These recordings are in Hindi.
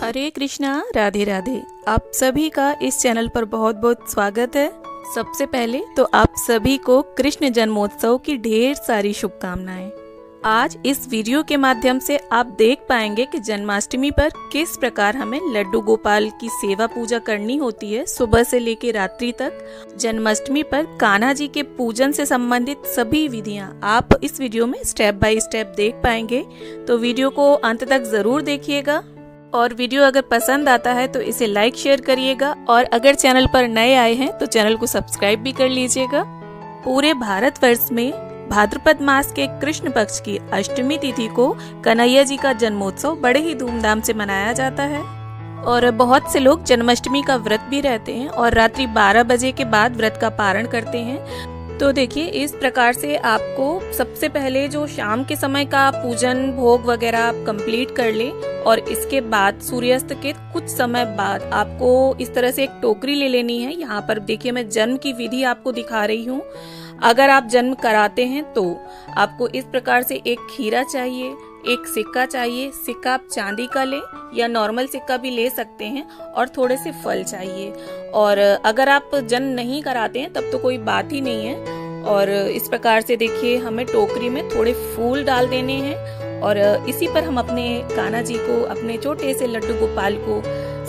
हरे कृष्णा, राधे राधे। आप सभी का इस चैनल पर बहुत बहुत स्वागत है। सबसे पहले तो आप सभी को कृष्ण जन्मोत्सव की ढेर सारी शुभकामनाएं। आज इस वीडियो के माध्यम से आप देख पाएंगे कि जन्माष्टमी पर किस प्रकार हमें लड्डू गोपाल की सेवा पूजा करनी होती है सुबह से लेकर रात्रि तक। जन्माष्टमी पर कान्हा जी के पूजन से संबंधित सभी विधियां आप इस वीडियो में स्टेप बाय स्टेप देख पाएंगे, तो वीडियो को अंत तक जरूर देखिएगा। और वीडियो अगर पसंद आता है तो इसे लाइक शेयर करिएगा, और अगर चैनल पर नए आए हैं तो चैनल को सब्सक्राइब भी कर लीजिएगा। पूरे भारतवर्ष में भाद्रपद मास के कृष्ण पक्ष की अष्टमी तिथि को कन्हैया जी का जन्मोत्सव बड़े ही धूमधाम से मनाया जाता है। और बहुत से लोग जन्माष्टमी का व्रत भी रहते हैं और रात्रि 12 बजे के बाद व्रत का पारण करते हैं। तो देखिए, इस प्रकार से आपको सबसे पहले जो शाम के समय का पूजन भोग वगैरह आप कंप्लीट कर ले, और इसके बाद सूर्यास्त के कुछ समय बाद आपको इस तरह से एक टोकरी ले लेनी है। यहाँ पर देखिए, मैं जन्म की विधि आपको दिखा रही हूँ। अगर आप जन्म कराते हैं तो आपको इस प्रकार से एक खीरा चाहिए, एक सिक्का चाहिए। सिक्का आप चांदी का लें या नॉर्मल सिक्का भी ले सकते हैं, और थोड़े से फल चाहिए। और अगर आप जन्म नहीं कराते हैं तब तो कोई बात ही नहीं है। और इस प्रकार से देखिए, हमें टोकरी में थोड़े फूल डाल देने हैं, और इसी पर हम अपने कान्हा जी को, अपने छोटे से लड्डू गोपाल को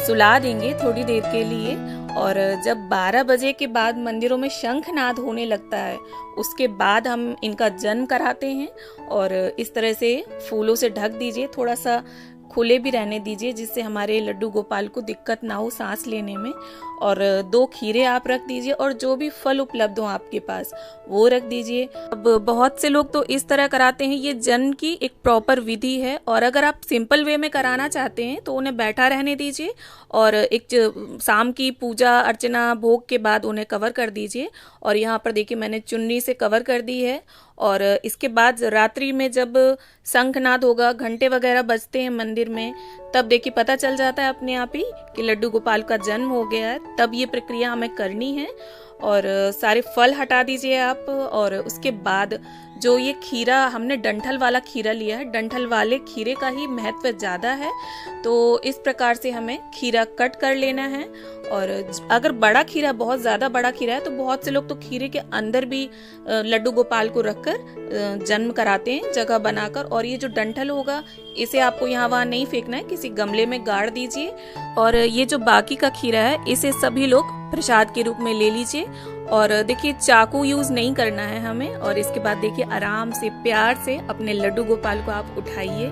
सुला देंगे थोड़ी देर के लिए। और जब 12 बजे के बाद मंदिरों में शंखनाद होने लगता है, उसके बाद हम इनका जन्म कराते हैं। और इस तरह से फूलों से ढक दीजिए, थोड़ा सा खुले भी रहने दीजिए, जिससे हमारे लड्डू गोपाल को दिक्कत ना हो सांस लेने में। और 2 खीरे आप रख दीजिए, और जो भी फल उपलब्ध हो आपके पास वो रख दीजिए। अब बहुत से लोग तो इस तरह कराते हैं, ये जन्म की एक प्रॉपर विधि है। और अगर आप सिंपल वे में कराना चाहते हैं तो उन्हें बैठा रहने दीजिए, और एक शाम की पूजा अर्चना भोग के बाद उन्हें कवर कर दीजिए। और यहाँ पर देखिए, मैंने चुन्नी से कवर कर दी है। और इसके बाद रात्रि में जब शंखनाद होगा, घंटे वगैरह बजते हैं मंदिर में, तब देखिए पता चल जाता है अपने आप ही कि लड्डू गोपाल का जन्म हो गया है। तब ये प्रक्रिया हमें करनी है। और सारे फल हटा दीजिए आप। और उसके बाद जो ये खीरा, हमने डंठल वाला खीरा लिया है, डंठल वाले खीरे का ही महत्व ज़्यादा है। तो इस प्रकार से हमें खीरा कट कर लेना है। और अगर बड़ा खीरा, बहुत ज़्यादा बड़ा खीरा है, तो बहुत से लोग तो खीरे के अंदर भी लड्डू गोपाल को रखकर जन्म कराते हैं, जगह बनाकर। और ये जो डंठल होगा, इसे आपको यहाँ वहाँ नहीं फेंकना है, किसी गमले में गाड़ दीजिए। और ये जो बाकी का खीरा है, इसे सभी लोग प्रसाद के रूप में ले लीजिए। और देखिए, चाकू यूज नहीं करना है हमें। और इसके बाद देखिए, आराम से प्यार से अपने लड्डू गोपाल को आप उठाइए।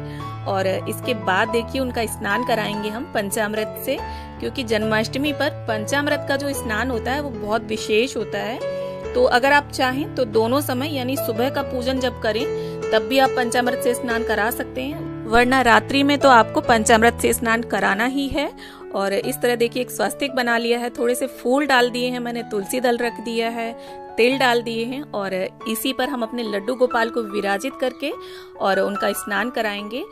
और इसके बाद देखिए, उनका स्नान कराएंगे हम पंचामृत से, क्योंकि जन्माष्टमी पर पंचामृत का जो स्नान होता है वो बहुत विशेष होता है। तो अगर आप चाहें तो दोनों समय, यानी सुबह का पूजन जब करें तब भी आप पंचामृत से स्नान करा सकते हैं, वरना रात्रि में तो आपको पंचामृत से स्नान कराना ही है। और इस तरह देखिए, एक स्वास्तिक बना लिया है, थोड़े से फूल डाल दिए हैं मैंने, तुलसी दल रख दिया है, तिल डाल दिए हैं। और इसी पर हम अपने लड्डू गोपाल को विराजित करके और उनका स्नान कराएंगे।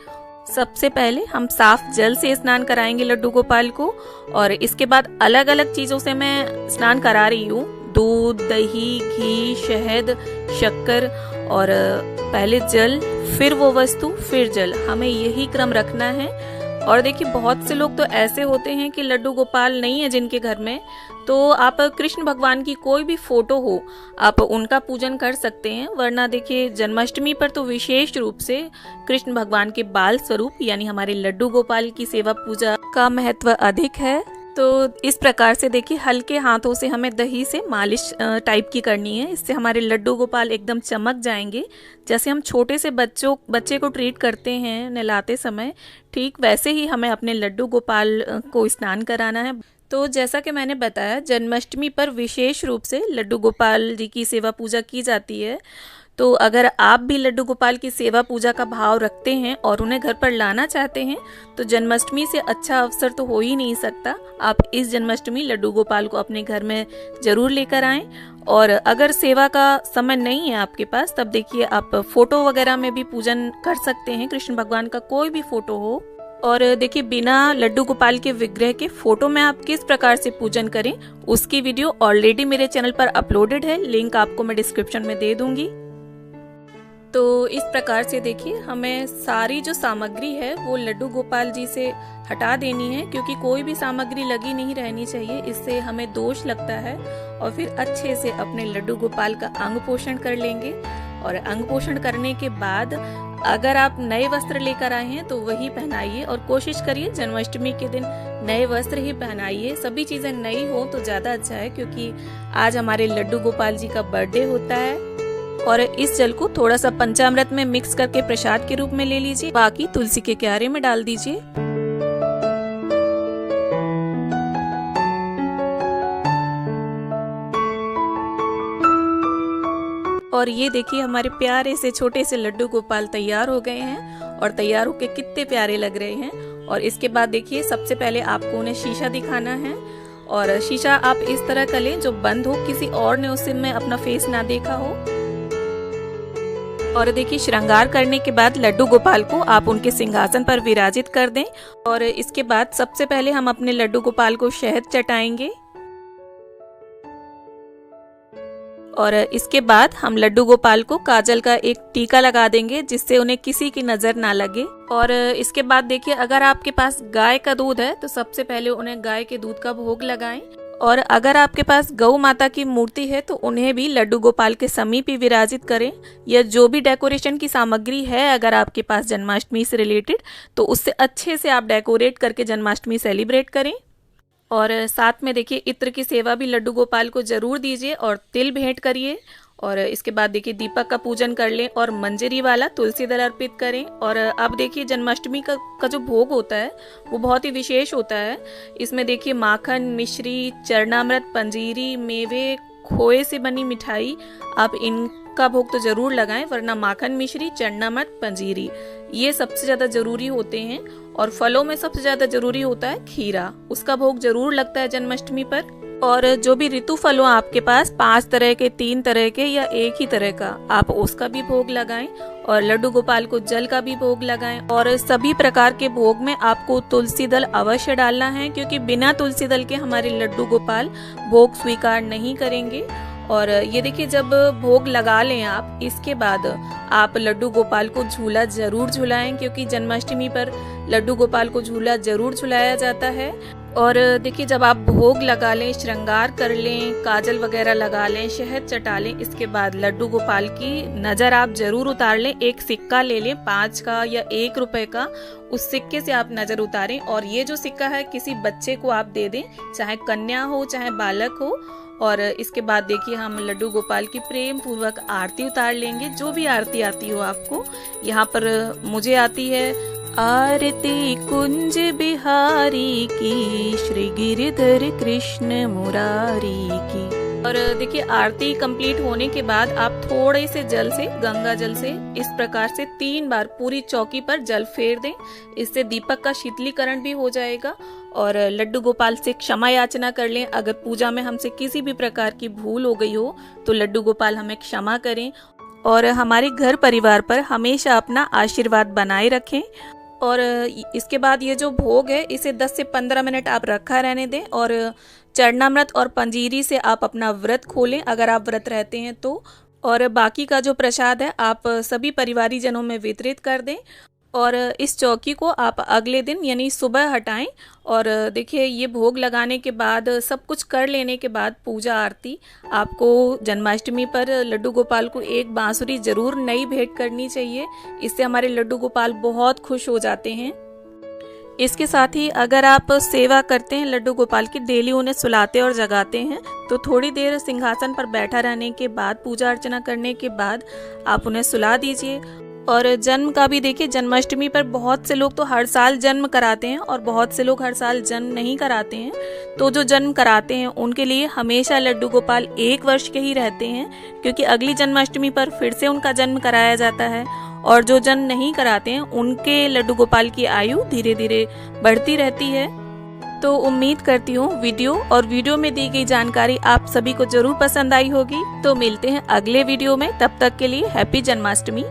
सबसे पहले हम साफ जल से स्नान कराएंगे लड्डू गोपाल को, और इसके बाद अलग अलग चीजों से मैं स्नान करा रही हूँ। दूध, दही, घी, शहद, शक्कर, और पहले जल, फिर वो वस्तु, फिर जल, हमें यही क्रम रखना है। और देखिए, बहुत से लोग तो ऐसे होते हैं कि लड्डू गोपाल नहीं है जिनके घर में, तो आप कृष्ण भगवान की कोई भी फोटो हो, आप उनका पूजन कर सकते हैं। वरना देखिए, जन्माष्टमी पर तो विशेष रूप से कृष्ण भगवान के बाल स्वरूप, यानी हमारे लड्डू गोपाल की सेवा पूजा का महत्व अधिक है। तो इस प्रकार से देखिए, हल्के हाथों से हमें दही से मालिश टाइप की करनी है। इससे हमारे लड्डू गोपाल एकदम चमक जाएंगे। जैसे हम छोटे से बच्चे को ट्रीट करते हैं नहलाते समय, ठीक वैसे ही हमें अपने लड्डू गोपाल को स्नान कराना है। तो जैसा कि मैंने बताया, जन्माष्टमी पर विशेष रूप से लड्डू गोपाल जी की सेवा पूजा की जाती है। तो अगर आप भी लड्डू गोपाल की सेवा पूजा का भाव रखते हैं और उन्हें घर पर लाना चाहते हैं, तो जन्माष्टमी से अच्छा अवसर तो हो ही नहीं सकता। आप इस जन्माष्टमी लड्डू गोपाल को अपने घर में जरूर लेकर आएं। और अगर सेवा का समय नहीं है आपके पास, तब देखिए, आप फोटो वगैरह में भी पूजन कर सकते हैं, कृष्ण भगवान का कोई भी फोटो हो। और देखिए, बिना लड्डू गोपाल के विग्रह के फोटो में आप किस प्रकार से पूजन करें, उसकी वीडियो ऑलरेडी मेरे चैनल पर अपलोडेड है, लिंक आपको मैं डिस्क्रिप्शन में दे दूंगी। तो इस प्रकार से देखिए हमें सारी जो सामग्री है वो लड्डू गोपाल जी से हटा देनी है, क्योंकि कोई भी सामग्री लगी नहीं रहनी चाहिए, इससे हमें दोष लगता है। और फिर अच्छे से अपने लड्डू गोपाल का अंग पोषण कर लेंगे। और अंग पोषण करने के बाद अगर आप नए वस्त्र लेकर आए हैं तो वही पहनाइए, और कोशिश करिए जन्माष्टमी के दिन नए वस्त्र ही पहनाइए। सभी चीजें नई हो तो ज्यादा अच्छा है, क्योंकि आज हमारे लड्डू गोपाल जी का बर्थडे होता है। और इस जल को थोड़ा सा पंचामृत में मिक्स करके प्रसाद के रूप में ले लीजिए, बाकी तुलसी के क्यारे में डाल दीजिए। और ये देखिए हमारे प्यारे से छोटे से लड्डू गोपाल तैयार हो गए हैं, और तैयार होके कितने प्यारे लग रहे हैं। और इसके बाद देखिए सबसे पहले आपको उन्हें शीशा दिखाना है, और शीशा आप इस तरह का लें जो बंद हो, किसी और ने उस में अपना फेस ना देखा हो। और देखिए श्रृंगार करने के बाद लड्डू गोपाल को आप उनके सिंहासन पर विराजित कर दें। और इसके बाद सबसे पहले हम अपने लड्डू गोपाल को शहद चटाएंगे, और इसके बाद हम लड्डू गोपाल को काजल का एक टीका लगा देंगे, जिससे उन्हें किसी की नजर ना लगे। और इसके बाद देखिए अगर आपके पास गाय का दूध है तो सबसे पहले उन्हें गाय के दूध का भोग लगाएं। और अगर आपके पास गौ माता की मूर्ति है तो उन्हें भी लड्डू गोपाल के समीप ही विराजित करें, या जो भी डेकोरेशन की सामग्री है अगर आपके पास जन्माष्टमी से रिलेटेड, तो उससे अच्छे से आप डेकोरेट करके जन्माष्टमी सेलिब्रेट करें। और साथ में देखिए इत्र की सेवा भी लड्डू गोपाल को जरूर दीजिए, और तिल भेंट करिए। और इसके बाद देखिए दीपक का पूजन कर लें, और मंजरी वाला तुलसी दल अर्पित करें। और अब देखिए जन्माष्टमी का जो भोग होता है वो बहुत ही विशेष होता है। इसमें देखिए माखन, मिश्री, चरणामृत, पंजीरी, मेवे, खोए से बनी मिठाई, आप इनका भोग तो जरूर लगाएं, वरना माखन, मिश्री, चरणामृत, पंजीरी ये सबसे ज्यादा जरूरी होते हैं। और फलों में सबसे ज्यादा जरूरी होता है खीरा, उसका भोग जरूर लगता है जन्माष्टमी पर। और जो भी ऋतु फल हो आपके पास, 5 तरह के, 3 तरह के या एक ही तरह का, आप उसका भी भोग लगाएं। और लड्डू गोपाल को जल का भी भोग लगाएं। और सभी प्रकार के भोग में आपको तुलसी दल अवश्य डालना है, क्योंकि बिना तुलसी दल के हमारे लड्डू गोपाल भोग स्वीकार नहीं करेंगे। और ये देखिए जब भोग लगा लें आप, इसके बाद आप लड्डू गोपाल को झूला जरूर झुलाएं, क्योंकि जन्माष्टमी पर लड्डू गोपाल को झूला जरूर झुलाया जाता है। और देखिए जब आप भोग लगा लें, श्रृंगार कर लें, काजल वगैरह लगा लें, शहद चटा लें, इसके बाद लड्डू गोपाल की नज़र आप जरूर उतार लें। एक सिक्का ले लें 5 का या 1 रुपए का, उस सिक्के से आप नज़र उतारें। और ये जो सिक्का है किसी बच्चे को आप दे दें, चाहे कन्या हो चाहे बालक हो। और इसके बाद देखिए हम लड्डू गोपाल की प्रेम पूर्वक आरती उतार लेंगे, जो भी आरती आती हो आपको। यहाँ पर मुझे आती है आरती कुंज बिहारी की, श्री गिरिधर कृष्ण मुरारी की। और देखिए आरती कंप्लीट होने के बाद आप थोड़े से जल से, गंगा जल से इस प्रकार से 3 बार पूरी चौकी पर जल फेर दें। इससे दीपक का शीतलीकरण भी हो जाएगा। और लड्डू गोपाल से क्षमा याचना कर लें, अगर पूजा में हमसे किसी भी प्रकार की भूल हो गई हो तो लड्डू गोपाल हमें क्षमा करें। और हमारे घर परिवार पर हमेशा अपना आशीर्वाद बनाए रखें। और इसके बाद ये जो भोग है इसे 10 से 15 मिनट आप रखा रहने दें। और चरणामृत और पंजीरी से आप अपना व्रत खोलें, अगर आप व्रत रहते हैं तो। और बाकी का जो प्रसाद है आप सभी परिवारी जनों में वितरित कर दें। और इस चौकी को आप अगले दिन यानी सुबह हटाएं। और देखिए ये भोग लगाने के बाद, सब कुछ कर लेने के बाद पूजा आरती, आपको जन्माष्टमी पर लड्डू गोपाल को एक बांसुरी जरूर नई भेंट करनी चाहिए। इससे हमारे लड्डू गोपाल बहुत खुश हो जाते हैं। इसके साथ ही अगर आप सेवा करते हैं लड्डू गोपाल की, डेली उन्हें सुलाते और जगाते हैं, तो थोड़ी देर सिंहासन पर बैठा रहने के बाद, पूजा अर्चना करने के बाद आप उन्हें सुला दीजिए। और जन्म का भी देखिए, जन्माष्टमी पर बहुत से लोग तो हर साल जन्म कराते हैं और बहुत से लोग हर साल जन्म नहीं कराते हैं। तो जो जन्म कराते हैं उनके लिए हमेशा लड्डू गोपाल 1 वर्ष के ही रहते हैं, क्योंकि अगली जन्माष्टमी पर फिर से उनका जन्म कराया जाता है। और जो जन्म नहीं कराते हैं उनके लड्डू गोपाल की आयु धीरे धीरे बढ़ती रहती है। तो उम्मीद करती हूँ वीडियो में दी गई जानकारी आप सभी को जरूर पसंद आई होगी। तो मिलते हैं अगले वीडियो में, तब तक के लिए हैप्पी जन्माष्टमी।